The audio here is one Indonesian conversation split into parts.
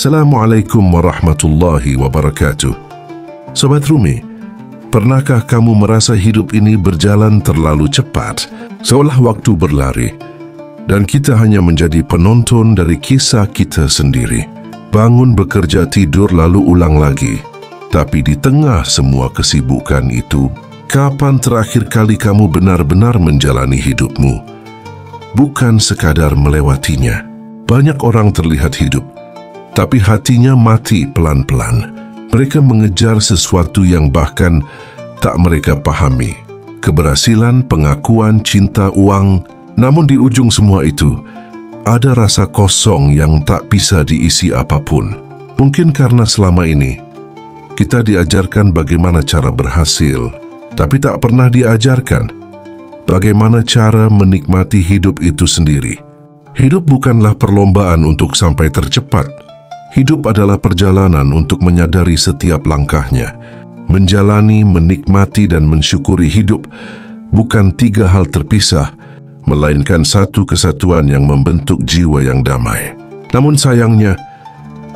Assalamualaikum warahmatullahi wabarakatuh. Sobat Rumi, pernahkah kamu merasa hidup ini berjalan terlalu cepat, seolah waktu berlari, dan kita hanya menjadi penonton dari kisah kita sendiri? Bangun, bekerja, tidur, lalu ulang lagi. Tapi di tengah semua kesibukan itu, kapan terakhir kali kamu benar-benar menjalani hidupmu? Bukan sekadar melewatinya. Banyak orang terlihat hidup, tapi hatinya mati pelan-pelan. Mereka mengejar sesuatu yang bahkan tak mereka pahami. Keberhasilan, pengakuan, cinta, uang. Namun di ujung semua itu, ada rasa kosong yang tak bisa diisi apapun. Mungkin karena selama ini, kita diajarkan bagaimana cara berhasil, tapi tak pernah diajarkan bagaimana cara menikmati hidup itu sendiri. Hidup bukanlah perlombaan untuk sampai tercepat. Hidup adalah perjalanan untuk menyadari setiap langkahnya. Menjalani, menikmati, dan mensyukuri hidup bukan tiga hal terpisah, melainkan satu kesatuan yang membentuk jiwa yang damai. Namun sayangnya,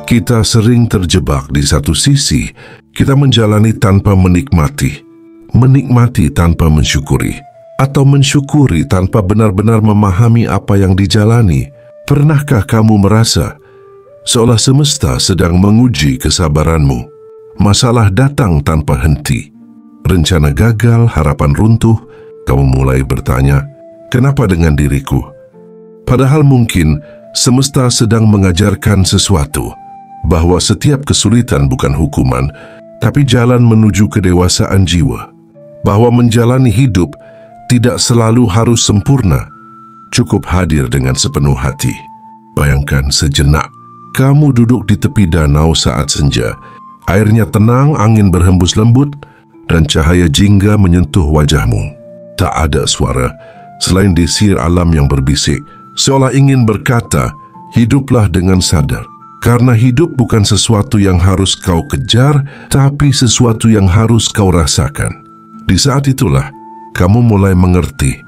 kita sering terjebak di satu sisi. Kita menjalani tanpa menikmati tanpa mensyukuri, atau mensyukuri tanpa benar-benar memahami apa yang dijalani. Pernahkah kamu merasa seolah semesta sedang menguji kesabaranmu? Masalah datang tanpa henti, rencana gagal, harapan runtuh. Kamu mulai bertanya, kenapa dengan diriku? Padahal mungkin semesta sedang mengajarkan sesuatu, bahwa setiap kesulitan bukan hukuman, tapi jalan menuju kedewasaan jiwa. Bahwa menjalani hidup tidak selalu harus sempurna, cukup hadir dengan sepenuh hati. Bayangkan sejenak, kamu duduk di tepi danau saat senja. Airnya tenang, angin berhembus lembut, dan cahaya jingga menyentuh wajahmu. Tak ada suara selain desir alam yang berbisik, seolah ingin berkata, hiduplah dengan sadar. Karena hidup bukan sesuatu yang harus kau kejar, tapi sesuatu yang harus kau rasakan. Di saat itulah, kamu mulai mengerti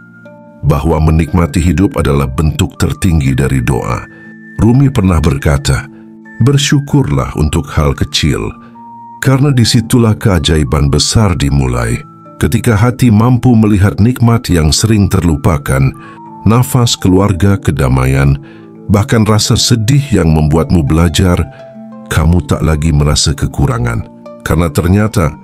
bahwa menikmati hidup adalah bentuk tertinggi dari doa. Rumi pernah berkata, bersyukurlah untuk hal kecil, karena disitulah keajaiban besar dimulai. Ketika hati mampu melihat nikmat yang sering terlupakan, nafas, keluarga, kedamaian, bahkan rasa sedih yang membuatmu belajar, kamu tak lagi merasa kekurangan. Karena ternyata,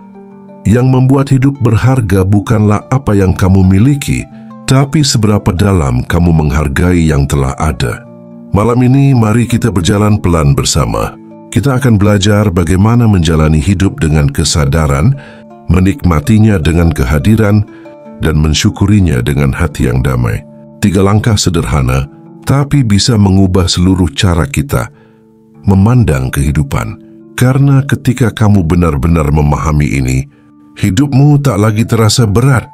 yang membuat hidup berharga bukanlah apa yang kamu miliki, tapi seberapa dalam kamu menghargai yang telah ada. Malam ini, mari kita berjalan pelan bersama. Kita akan belajar bagaimana menjalani hidup dengan kesadaran, menikmatinya dengan kehadiran, dan mensyukurinya dengan hati yang damai. 3 langkah sederhana, tapi bisa mengubah seluruh cara kita memandang kehidupan. Karena ketika kamu benar-benar memahami ini, hidupmu tak lagi terasa berat,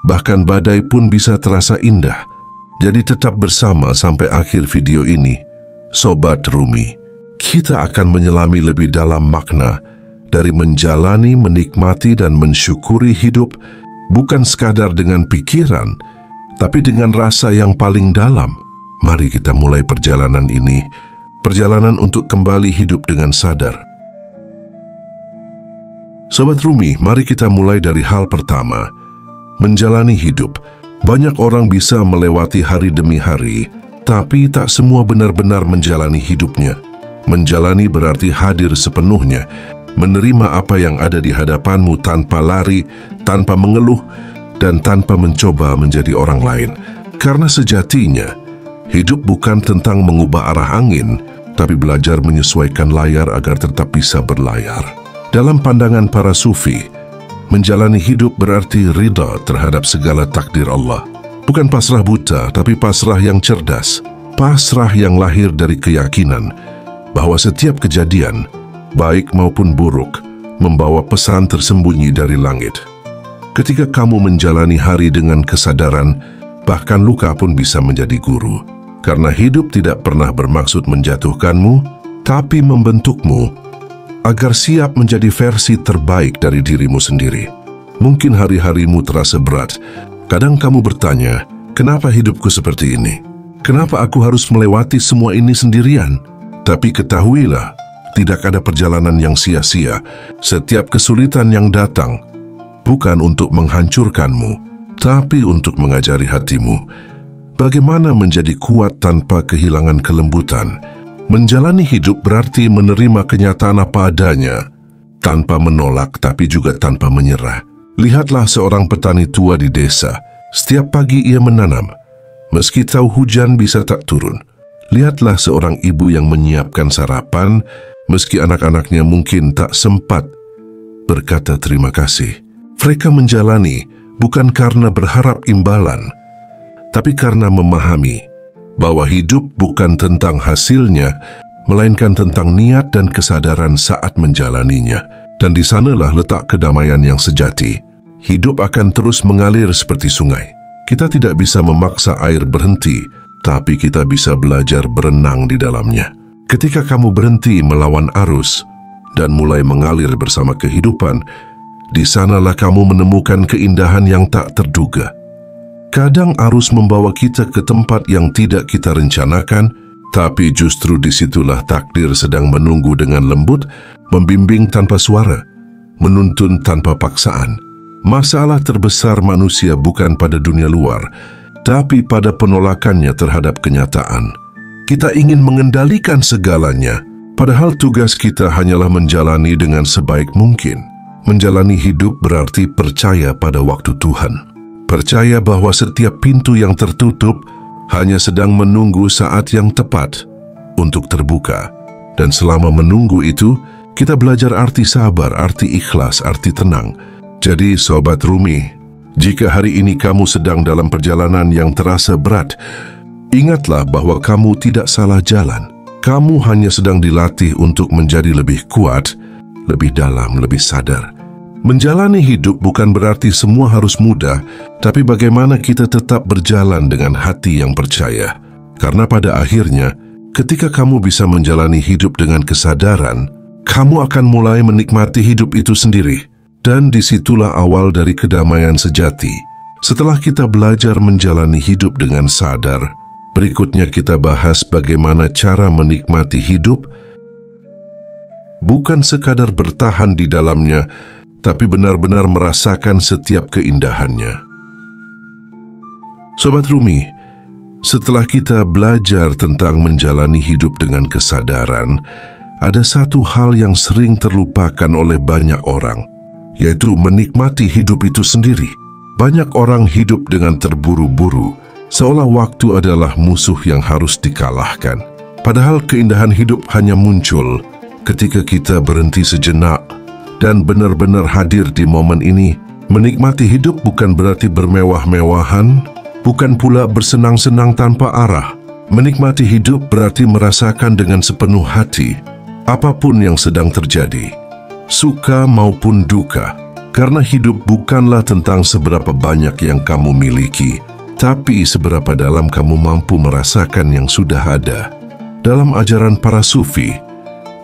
bahkan badai pun bisa terasa indah. Jadi tetap bersama sampai akhir video ini, Sobat Rumi. Kita akan menyelami lebih dalam makna dari menjalani, menikmati, dan mensyukuri hidup, bukan sekadar dengan pikiran, tapi dengan rasa yang paling dalam. Mari kita mulai perjalanan ini, perjalanan untuk kembali hidup dengan sadar. Sobat Rumi, mari kita mulai dari hal pertama, menjalani hidup. Banyak orang bisa melewati hari demi hari, tapi tak semua benar-benar menjalani hidupnya. Menjalani berarti hadir sepenuhnya, menerima apa yang ada di hadapanmu tanpa lari, tanpa mengeluh, dan tanpa mencoba menjadi orang lain. Karena sejatinya, hidup bukan tentang mengubah arah angin, tapi belajar menyesuaikan layar agar tetap bisa berlayar. Dalam pandangan para sufi, menjalani hidup berarti ridha terhadap segala takdir Allah. Bukan pasrah buta, tapi pasrah yang cerdas. Pasrah yang lahir dari keyakinan bahwa setiap kejadian, baik maupun buruk, membawa pesan tersembunyi dari langit. Ketika kamu menjalani hari dengan kesadaran, bahkan luka pun bisa menjadi guru. Karena hidup tidak pernah bermaksud menjatuhkanmu, tapi membentukmu agar siap menjadi versi terbaik dari dirimu sendiri. Mungkin hari-harimu terasa berat. Kadang kamu bertanya, kenapa hidupku seperti ini? Kenapa aku harus melewati semua ini sendirian? Tapi ketahuilah, Tidak ada perjalanan yang sia-sia. Setiap kesulitan yang datang bukan untuk menghancurkanmu, tapi untuk mengajari hatimu bagaimana menjadi kuat tanpa kehilangan kelembutan. Menjalani hidup berarti menerima kenyataan apa adanya, tanpa menolak tapi juga tanpa menyerah. Lihatlah seorang petani tua di desa. Setiap pagi ia menanam, meski tahu hujan bisa tak turun. Lihatlah seorang ibu yang menyiapkan sarapan, meski anak-anaknya mungkin tak sempat berkata terima kasih. Mereka menjalani bukan karena berharap imbalan, tapi karena memahami bahwa hidup bukan tentang hasilnya, melainkan tentang niat dan kesadaran saat menjalaninya. Dan di sanalah letak kedamaian yang sejati. Hidup akan terus mengalir seperti sungai. Kita tidak bisa memaksa air berhenti, tapi kita bisa belajar berenang di dalamnya. Ketika kamu berhenti melawan arus dan mulai mengalir bersama kehidupan, di sanalah kamu menemukan keindahan yang tak terduga. Kadang arus membawa kita ke tempat yang tidak kita rencanakan, tapi justru disitulah takdir sedang menunggu dengan lembut, membimbing tanpa suara, menuntun tanpa paksaan. Masalah terbesar manusia bukan pada dunia luar, tapi pada penolakannya terhadap kenyataan. Kita ingin mengendalikan segalanya, padahal tugas kita hanyalah menjalani dengan sebaik mungkin. Menjalani hidup berarti percaya pada waktu Tuhan. Percaya bahwa setiap pintu yang tertutup hanya sedang menunggu saat yang tepat untuk terbuka. Dan selama menunggu itu, kita belajar arti sabar, arti ikhlas, arti tenang. Jadi, Sobat Rumi, jika hari ini kamu sedang dalam perjalanan yang terasa berat, ingatlah bahwa kamu tidak salah jalan. Kamu hanya sedang dilatih untuk menjadi lebih kuat, lebih dalam, lebih sadar. Menjalani hidup bukan berarti semua harus mudah, tapi bagaimana kita tetap berjalan dengan hati yang percaya. Karena pada akhirnya, ketika kamu bisa menjalani hidup dengan kesadaran, kamu akan mulai menikmati hidup itu sendiri. Dan disitulah awal dari kedamaian sejati. Setelah kita belajar menjalani hidup dengan sadar, berikutnya kita bahas bagaimana cara menikmati hidup, bukan sekadar bertahan di dalamnya, tapi benar-benar merasakan setiap keindahannya. Sobat Rumi, setelah kita belajar tentang menjalani hidup dengan kesadaran, ada satu hal yang sering terlupakan oleh banyak orang, yaitu menikmati hidup itu sendiri. Banyak orang hidup dengan terburu-buru, seolah waktu adalah musuh yang harus dikalahkan. Padahal keindahan hidup hanya muncul ketika kita berhenti sejenak dan benar-benar hadir di momen ini. Menikmati hidup bukan berarti bermewah-mewahan, bukan pula bersenang-senang tanpa arah. Menikmati hidup berarti merasakan dengan sepenuh hati apapun yang sedang terjadi, suka maupun duka. Karena hidup bukanlah tentang seberapa banyak yang kamu miliki, tapi seberapa dalam kamu mampu merasakan yang sudah ada. Dalam ajaran para sufi,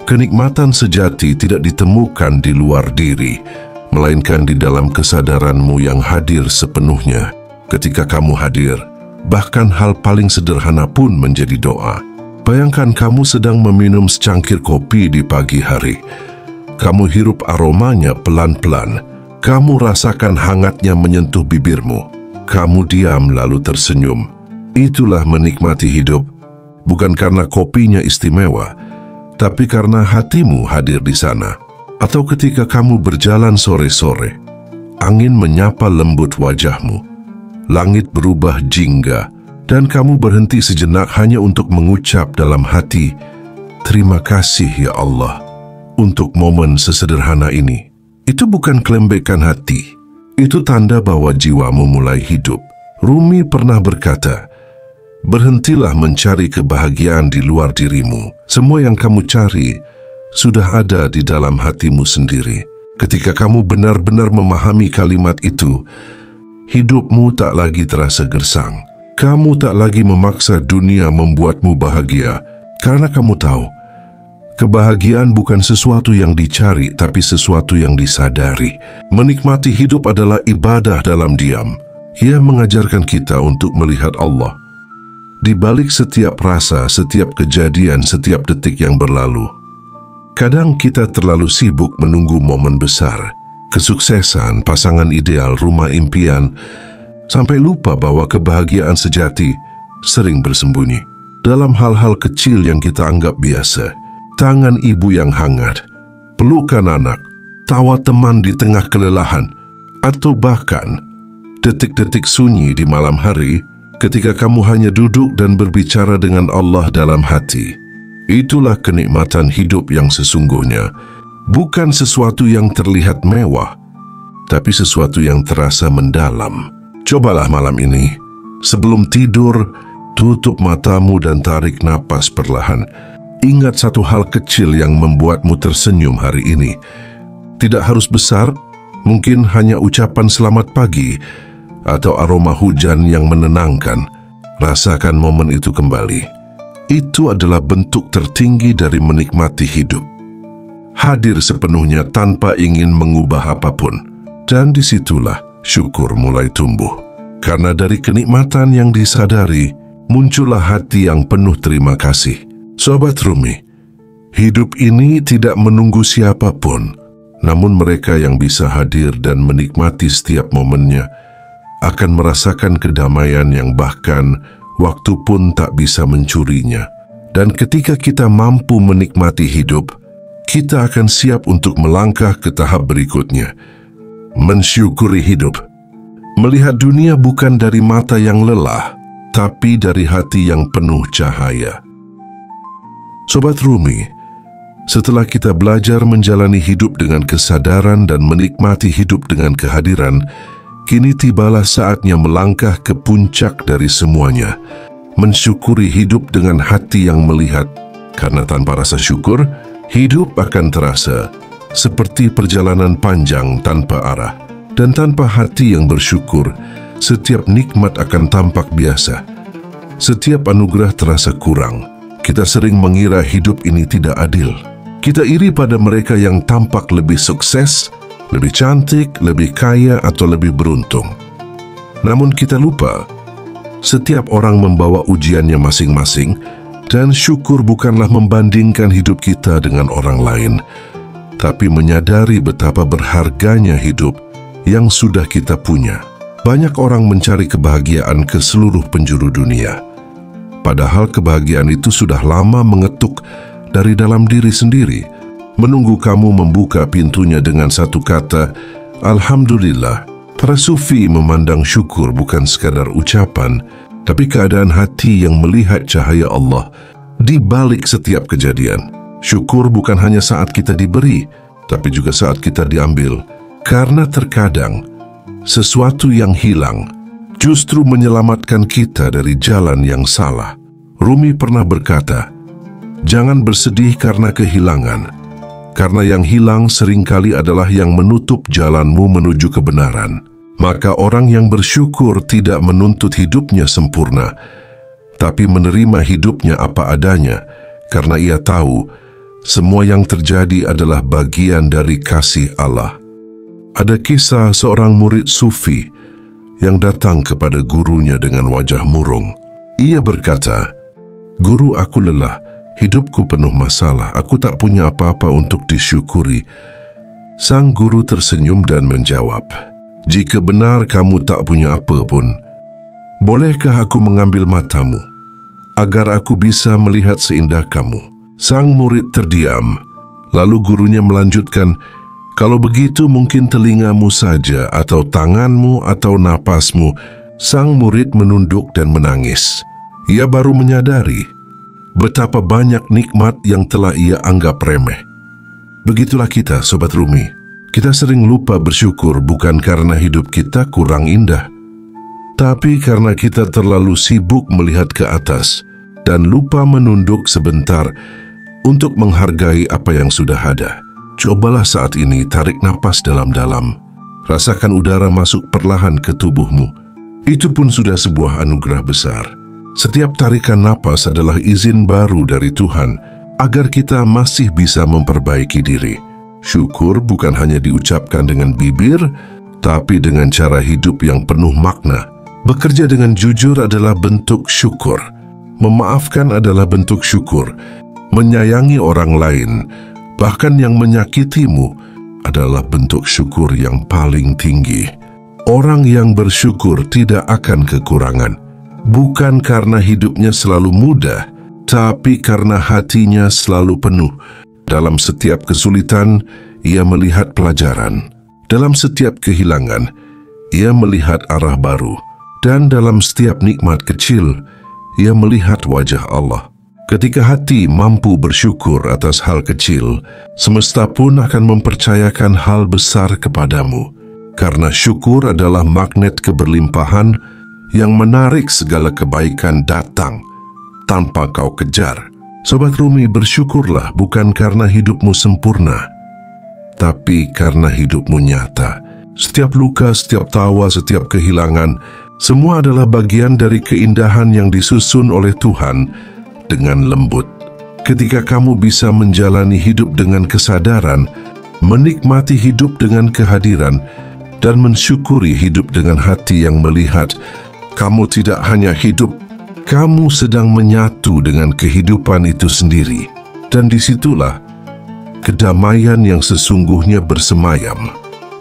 kenikmatan sejati tidak ditemukan di luar diri, melainkan di dalam kesadaranmu yang hadir sepenuhnya. Ketika kamu hadir, bahkan hal paling sederhana pun menjadi doa. Bayangkan kamu sedang meminum secangkir kopi di pagi hari. Kamu hirup aromanya pelan-pelan. Kamu rasakan hangatnya menyentuh bibirmu. Kamu diam lalu tersenyum. Itulah menikmati hidup. Bukan karena kopinya istimewa, tapi karena hatimu hadir di sana. Atau ketika kamu berjalan sore-sore, angin menyapa lembut wajahmu, langit berubah jingga, dan kamu berhenti sejenak hanya untuk mengucap dalam hati, "Terima kasih ya Allah untuk momen sesederhana ini." Itu bukan kelembekan hati, itu tanda bahwa jiwamu mulai hidup. Rumi pernah berkata, "Berhentilah mencari kebahagiaan di luar dirimu. Semua yang kamu cari sudah ada di dalam hatimu sendiri." Ketika kamu benar-benar memahami kalimat itu, hidupmu tak lagi terasa gersang. Kamu tak lagi memaksa dunia membuatmu bahagia, karena kamu tahu, kebahagiaan bukan sesuatu yang dicari, tapi sesuatu yang disadari. Menikmati hidup adalah ibadah dalam diam. Ia mengajarkan kita untuk melihat Allah di balik setiap rasa, setiap kejadian, setiap detik yang berlalu. Kadang kita terlalu sibuk menunggu momen besar, kesuksesan, pasangan ideal, rumah impian, sampai lupa bahwa kebahagiaan sejati sering bersembunyi dalam hal-hal kecil yang kita anggap biasa. Tangan ibu yang hangat, pelukan anak, tawa teman di tengah kelelahan, atau bahkan detik-detik sunyi di malam hari ketika kamu hanya duduk dan berbicara dengan Allah dalam hati. Itulah kenikmatan hidup yang sesungguhnya, bukan sesuatu yang terlihat mewah, tapi sesuatu yang terasa mendalam. Cobalah malam ini, sebelum tidur, tutup matamu dan tarik napas perlahan. Ingat satu hal kecil yang membuatmu tersenyum hari ini. Tidak harus besar, mungkin hanya ucapan selamat pagi atau aroma hujan yang menenangkan. Rasakan momen itu kembali. Itu adalah bentuk tertinggi dari menikmati hidup. Hadir sepenuhnya tanpa ingin mengubah apapun. Dan disitulah syukur mulai tumbuh. Karena dari kenikmatan yang disadari, muncullah hati yang penuh terima kasih. Sobat Rumi, hidup ini tidak menunggu siapapun, namun mereka yang bisa hadir dan menikmati setiap momennya akan merasakan kedamaian yang bahkan waktu pun tak bisa mencurinya. Dan ketika kita mampu menikmati hidup, kita akan siap untuk melangkah ke tahap berikutnya, mensyukuri hidup. Melihat dunia bukan dari mata yang lelah, tapi dari hati yang penuh cahaya. Sobat Rumi, setelah kita belajar menjalani hidup dengan kesadaran dan menikmati hidup dengan kehadiran, kini tibalah saatnya melangkah ke puncak dari semuanya, mensyukuri hidup dengan hati yang melihat. Karena tanpa rasa syukur, hidup akan terasa seperti perjalanan panjang tanpa arah. Dan tanpa hati yang bersyukur, setiap nikmat akan tampak biasa. Setiap anugerah terasa kurang. Kita sering mengira hidup ini tidak adil. Kita iri pada mereka yang tampak lebih sukses, lebih cantik, lebih kaya, atau lebih beruntung. Namun kita lupa, setiap orang membawa ujiannya masing-masing, dan syukur bukanlah membandingkan hidup kita dengan orang lain, tapi menyadari betapa berharganya hidup yang sudah kita punya. Banyak orang mencari kebahagiaan ke seluruh penjuru dunia, padahal kebahagiaan itu sudah lama mengetuk dari dalam diri sendiri, menunggu kamu membuka pintunya dengan satu kata, Alhamdulillah. Para sufi memandang syukur bukan sekadar ucapan, tapi keadaan hati yang melihat cahaya Allah di balik setiap kejadian. Syukur bukan hanya saat kita diberi, tapi juga saat kita diambil. Karena terkadang, sesuatu yang hilang justru menyelamatkan kita dari jalan yang salah. Rumi pernah berkata, jangan bersedih karena kehilangan, karena yang hilang seringkali adalah yang menutup jalanmu menuju kebenaran. Maka orang yang bersyukur tidak menuntut hidupnya sempurna, tapi menerima hidupnya apa adanya, karena ia tahu semua yang terjadi adalah bagian dari kasih Allah. Ada kisah seorang murid sufi yang datang kepada gurunya dengan wajah murung. Ia berkata, "Guru, aku lelah, hidupku penuh masalah, aku tak punya apa-apa untuk disyukuri." Sang guru tersenyum dan menjawab, "Jika benar kamu tak punya apa pun, bolehkah aku mengambil matamu, agar aku bisa melihat seindah kamu?" Sang murid terdiam, lalu gurunya melanjutkan, "Kalau begitu mungkin telingamu saja, atau tanganmu, atau napasmu." Sang murid menunduk dan menangis. Ia baru menyadari betapa banyak nikmat yang telah ia anggap remeh. Begitulah kita, Sobat Rumi. Kita sering lupa bersyukur bukan karena hidup kita kurang indah, tapi karena kita terlalu sibuk melihat ke atas dan lupa menunduk sebentar untuk menghargai apa yang sudah ada. Cobalah saat ini tarik napas dalam-dalam. Rasakan udara masuk perlahan ke tubuhmu. Itu pun sudah sebuah anugerah besar. Setiap tarikan napas adalah izin baru dari Tuhan agar kita masih bisa memperbaiki diri. Syukur bukan hanya diucapkan dengan bibir, tapi dengan cara hidup yang penuh makna. Bekerja dengan jujur adalah bentuk syukur. Memaafkan adalah bentuk syukur. Menyayangi orang lain bahkan yang menyakitimu, adalah bentuk syukur yang paling tinggi. Orang yang bersyukur tidak akan kekurangan, bukan karena hidupnya selalu mudah, tapi karena hatinya selalu penuh. Dalam setiap kesulitan, ia melihat pelajaran. Dalam setiap kehilangan, ia melihat arah baru. Dan dalam setiap nikmat kecil, ia melihat wajah Allah. Ketika hati mampu bersyukur atas hal kecil, semesta pun akan mempercayakan hal besar kepadamu. Karena syukur adalah magnet keberlimpahan yang menarik segala kebaikan datang tanpa kau kejar. Sobat Rumi, bersyukurlah bukan karena hidupmu sempurna, tapi karena hidupmu nyata. Setiap luka, setiap tawa, setiap kehilangan, semua adalah bagian dari keindahan yang disusun oleh Tuhan dengan lembut. Ketika kamu bisa menjalani hidup dengan kesadaran, menikmati hidup dengan kehadiran, dan mensyukuri hidup dengan hati yang melihat, kamu tidak hanya hidup, kamu sedang menyatu dengan kehidupan itu sendiri. Dan disitulah kedamaian yang sesungguhnya bersemayam.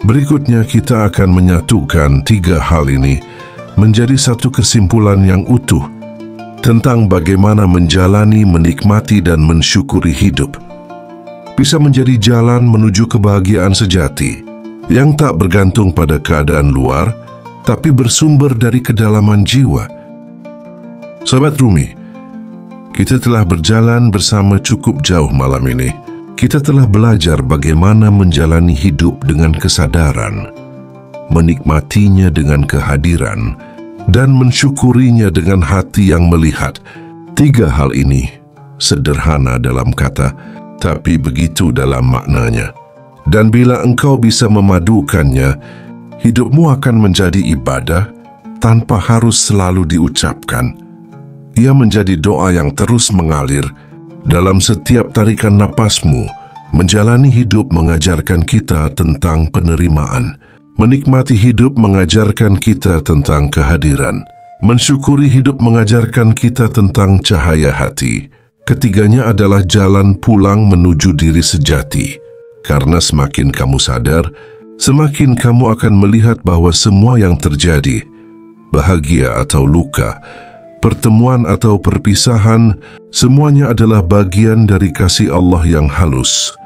Berikutnya kita akan menyatukan 3 hal ini menjadi satu kesimpulan yang utuh tentang bagaimana menjalani, menikmati, dan mensyukuri hidup. Bisa menjadi jalan menuju kebahagiaan sejati yang tak bergantung pada keadaan luar, tapi bersumber dari kedalaman jiwa. Sobat Rumi, kita telah berjalan bersama cukup jauh malam ini. Kita telah belajar bagaimana menjalani hidup dengan kesadaran, menikmatinya dengan kehadiran, dan mensyukurinya dengan hati yang melihat. 3 hal ini sederhana dalam kata, tapi begitu dalam maknanya. Dan bila engkau bisa memadukannya, hidupmu akan menjadi ibadah tanpa harus selalu diucapkan. Ia menjadi doa yang terus mengalir dalam setiap tarikan napasmu. Menjalani hidup mengajarkan kita tentang penerimaan. Menikmati hidup mengajarkan kita tentang kehadiran. Mensyukuri hidup mengajarkan kita tentang cahaya hati. Ketiganya adalah jalan pulang menuju diri sejati. Karena semakin kamu sadar, semakin kamu akan melihat bahwa semua yang terjadi, bahagia atau luka, pertemuan atau perpisahan, semuanya adalah bagian dari kasih Allah yang halus,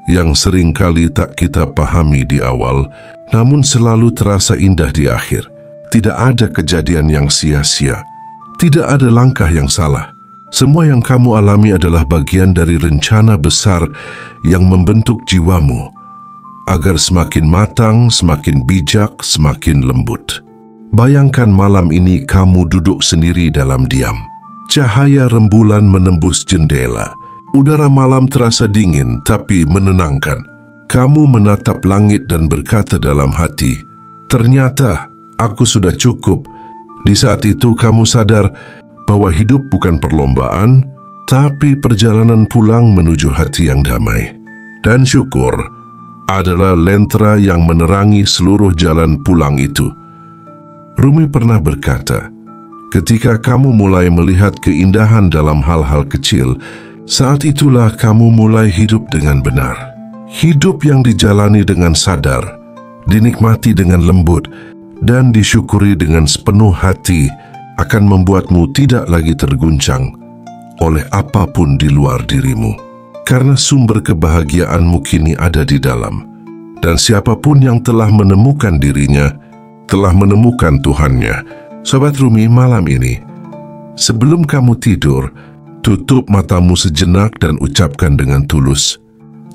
yang seringkali tak kita pahami di awal, namun selalu terasa indah di akhir. Tidak ada kejadian yang sia-sia, tidak ada langkah yang salah. Semua yang kamu alami adalah bagian dari rencana besar yang membentuk jiwamu, agar semakin matang, semakin bijak, semakin lembut. Bayangkan malam ini kamu duduk sendiri dalam diam. Cahaya rembulan menembus jendela. Udara malam terasa dingin tapi menenangkan. Kamu menatap langit dan berkata dalam hati, "Ternyata aku sudah cukup." Di saat itu kamu sadar bahwa hidup bukan perlombaan, tapi perjalanan pulang menuju hati yang damai. Dan syukur adalah lentera yang menerangi seluruh jalan pulang itu. Rumi pernah berkata, ketika kamu mulai melihat keindahan dalam hal-hal kecil, saat itulah kamu mulai hidup dengan benar. Hidup yang dijalani dengan sadar, dinikmati dengan lembut, dan disyukuri dengan sepenuh hati akan membuatmu tidak lagi terguncang oleh apapun di luar dirimu. Karena sumber kebahagiaanmu kini ada di dalam. Dan siapapun yang telah menemukan dirinya, telah menemukan Tuhannya. Sobat Rumi, malam ini, sebelum kamu tidur, tutup matamu sejenak dan ucapkan dengan tulus,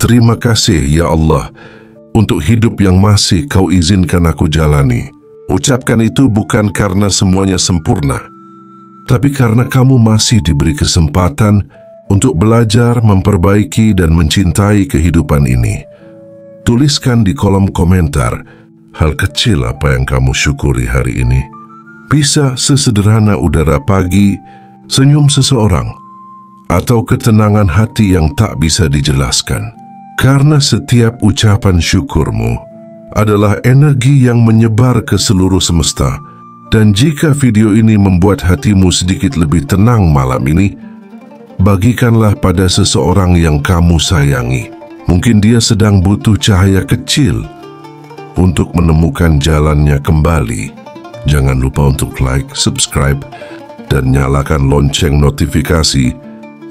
"Terima kasih ya Allah untuk hidup yang masih Kau izinkan aku jalani." Ucapkan itu bukan karena semuanya sempurna, tapi karena kamu masih diberi kesempatan untuk belajar, memperbaiki, dan mencintai kehidupan ini. Tuliskan di kolom komentar hal kecil apa yang kamu syukuri hari ini. Bisa sesederhana udara pagi, senyum seseorang, atau ketenangan hati yang tak bisa dijelaskan. Karena setiap ucapan syukurmu adalah energi yang menyebar ke seluruh semesta. Dan jika video ini membuat hatimu sedikit lebih tenang malam ini, bagikanlah pada seseorang yang kamu sayangi. Mungkin dia sedang butuh cahaya kecil untuk menemukan jalannya kembali. Jangan lupa untuk like, subscribe, dan nyalakan lonceng notifikasi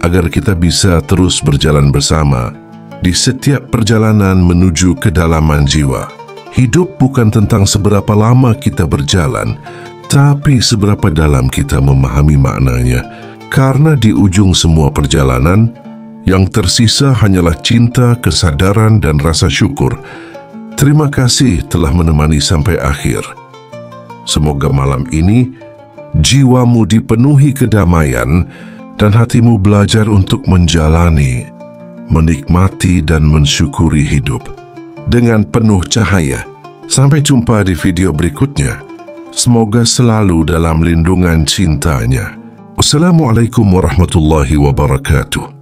agar kita bisa terus berjalan bersama di setiap perjalanan menuju kedalaman jiwa. Hidup bukan tentang seberapa lama kita berjalan, tapi seberapa dalam kita memahami maknanya. Karena di ujung semua perjalanan, yang tersisa hanyalah cinta, kesadaran, dan rasa syukur. Terima kasih telah menemani sampai akhir. Semoga malam ini jiwamu dipenuhi kedamaian dan hatimu belajar untuk menjalani, menikmati, dan mensyukuri hidup dengan penuh cahaya. Sampai jumpa di video berikutnya. Semoga selalu dalam lindungan cintanya. Wassalamualaikum warahmatullahi wabarakatuh.